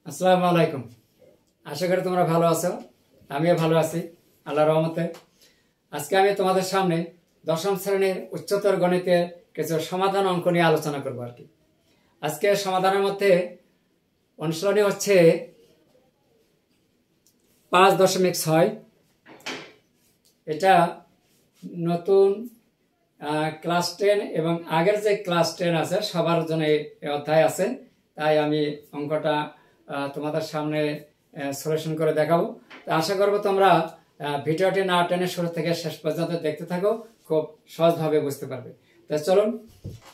আসসালামু আলাইকুম। আশা করি তোমরা ভালো আছো, আমিও ভালো আছি আল্লাহর রহমতে। আজকে আমি তোমাদের সামনে দশম শ্রেণীর উচ্চতর গণিতের কিছু সমাধান অঙ্ক নিয়ে আলোচনা করবো আর কি। আজকে সমাধানের মধ্যে অনুশীলনী হচ্ছে 5.6। এটা নতুন ক্লাস 10 এবং আগের যে ক্লাস 10 আছে সবার জন্য এই অধ্যায় আছে, তাই আমি অঙ্কটা তোমাদের সামনে সলিউশন করে দেখাবো। আশা করবো তোমরা ভিডিওটি না টেনে শুরু থেকে শেষ পর্যন্ত দেখতে থাকো, খুব সহজভাবে বুঝতে পারবে। তো চলুন।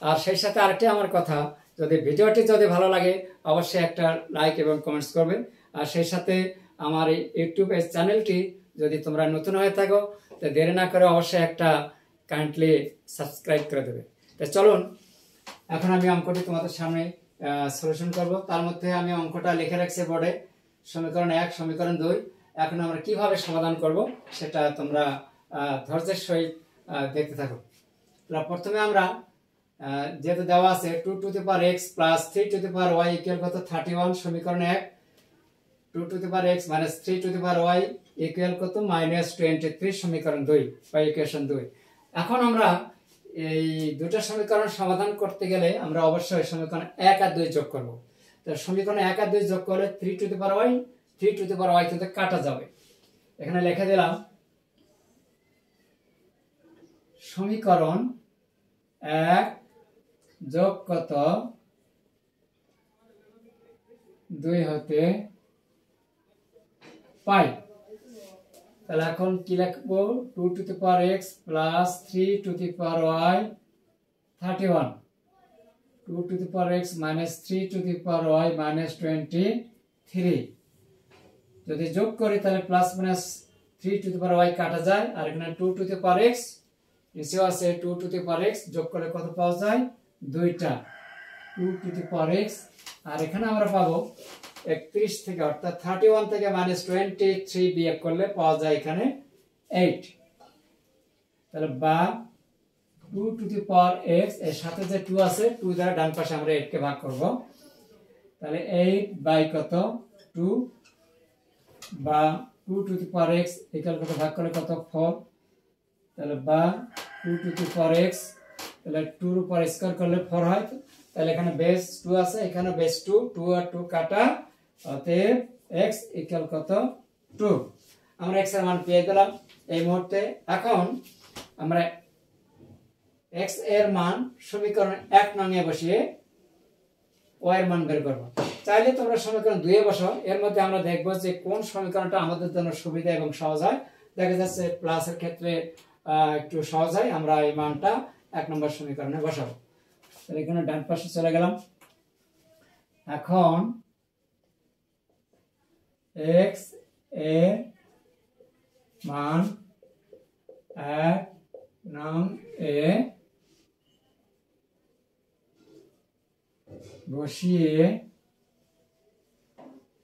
আর সেই সাথে আরেকটি আমার কথা, যদি ভিডিওটি যদি ভালো লাগে অবশ্যই একটা লাইক এবং কমেন্টস করবে। আর সেই সাথে আমার এই ইউটিউব চ্যানেলটি যদি তোমরা নতুন হয়ে থাকো তো দেরি না করে অবশ্যই একটা কাইন্ডলি সাবস্ক্রাইব করে দেবে। তো চলুন, এখন আমি অঙ্কটি তোমাদের সামনে সলিউশন করব। তার মধ্যে আমি অঙ্কটা লিখে রাখছি বোর্ডে, সমীকরণ 1, সমীকরণ 2। এখন আমরা কিভাবে সমাধান করব সেটা তোমরা ধৈর্যের সহিত দেখতে থাকো। প্রথমে আমরা যেহেতু দেওয়া আছে 2 to the power x plus 3 to the power y equal কত 31, সমীকরণ 1। 2 to the power x minus 3 to the power y equal কত -23, সমীকরণ 2 বা ইকুয়েশন 2। এখন আমরা এই দুটো সমীকরণ সমাধান করতে গেলে আমরা অবশ্যই সমীকরণ 1 আর 2 যোগ করব। তো সমীকরণ 1 আর 2 যোগ করলে 3 to the power y, 3 to the power y কিন্তু কাটা যাবে। এখানে লিখে দিলাম সমীকরণ 1 যোগ কত 2 হতে পাই। তাহলে এখন কি লিখবো, 2 to the power x plus 3 to the power y 31, 2 to the power x minus 3 to the power y minus 23। যদি যোগ করি তাহলে plus minus 3 to the power y কাটা যায়, আর এখানে 2 to the power x নিচেও আছে 2 to the power x, যোগ করলে কত পাওয়া যায় 2টা 2 to the power x। আর এখানে আমরা পাবো 31 থেকে, অর্থাৎ 31 থেকে -23 বিয়োগ করলে পাওয়া যায় এখানে 8। তাহলে বা 2 to the power x এর সাথে যে 2 আছে 2 দ্বারা ডান পাশে আমরা 8 কে ভাগ করব। তাহলে 8 বাই কত 2 বা 2 to the power x equal কত ভাগ করলে কত 4। তাহলে বা 2 to the power x, তাহলে 2 এর উপর স্কয়ার করলে 4 হয়। তাহলে এখানে বেস 2 আছে, এখানে বেস 2, 2 আর 2 কাটা, অতএব x ইকুয়াল কত 2। আমরা x এর মান পেয়ে গেলাম এই মুহূর্তে। এখন আমরা x এর মান সমীকরণ 1 নং এ বসিয়ে y এর মান বের করব। চাইলে তোমরা সমীকরণ 2 এ বসাও, এর মধ্যে আমরা দেখব যে কোন সমীকরণটা আমাদের জন্য সুবিধা এবং সহজ হয়। দেখা যাচ্ছে প্লাসের ক্ষেত্রে একটু সহজ হয়, আমরা এই মানটা 1 নম্বর সমীকরণে বসাবো। তাহলে এখানে ডান পাশে চলে গেলাম। এখন x এর মান 1 নং এ বসিয়ে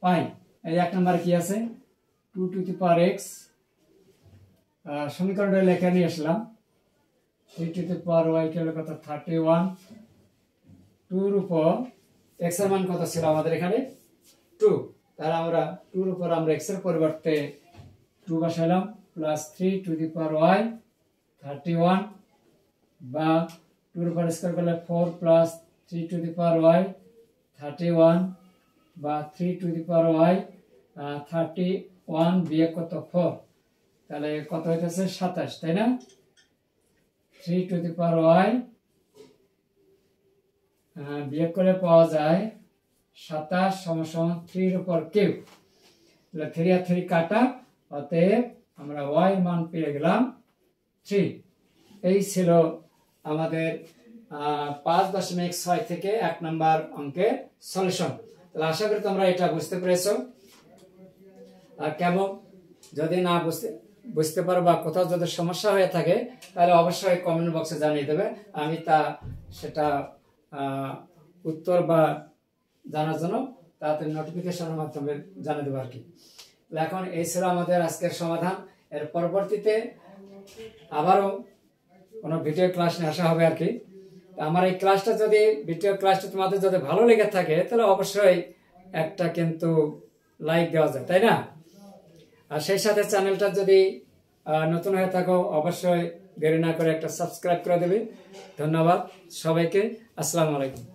পাই। এই 1 নম্বর কি আছে 2 to the power x, সমীকরণটা লেখা নিয়ে আসলাম। 3 to the power y কে কত 31, 2 এর উপর x এর মান কত ছিল আমাদের এখানে 2। তাহলে আমরা 2 এর উপর আমরা x এর পরিবর্তে 2 বসাইলাম, plus 3 to the power y 31 বা 2 এর উপর স্কয়ার করলে 4 plus 3 to the power y 31 বা 3 to the power y 31 বিয়োগ কত 4, তাহলে কত হইতেছে 27, তাই না। 3 to the power y বিয়োগ করলে পাওয়া যায় 27 সমান 3 এর উপর কিউব। তাহলে 3 আর 3 কাটা, অতএব আমরা y এর মান পেয়ে গেলাম 3। এই ছিল আমাদের 5.6 থেকে 1 নম্বর অঙ্কের সলিউশন। তাহলে আশা করি তোমরা এটা বুঝতে পেরেছো। আর কেমন যদি না বুঝতে পারো বা কোথাও যদি সমস্যা হয়ে থাকে তাহলে অবশ্যই কমেন্ট বক্সে জানিয়ে দেবে, আমি সেটা উত্তর বা জানার জন্য তাড়াতাড়ি নোটিফিকেশনের মাধ্যমে জানিয়ে দেবো আর কি। এখন এই ছিল আমাদের আজকের সমাধান। এর পরবর্তীতে আবারও কোনো ভিডিও ক্লাস নিয়ে আসা হবে আর কি। আমার এই ক্লাসটা যদি ভিডিও ক্লাসটা তোমাদের যদি ভালো লেগে থাকে তাহলে অবশ্যই একটা কিন্তু লাইক দেওয়া যায়, তাই না? আর সেই সাথে চ্যানেলটা যদি নতুন হয়ে থাকো অবশ্যই দেরি না করে একটা সাবস্ক্রাইব করে দেবে। ধন্যবাদ সবাইকে। আসসালামু আলাইকুম।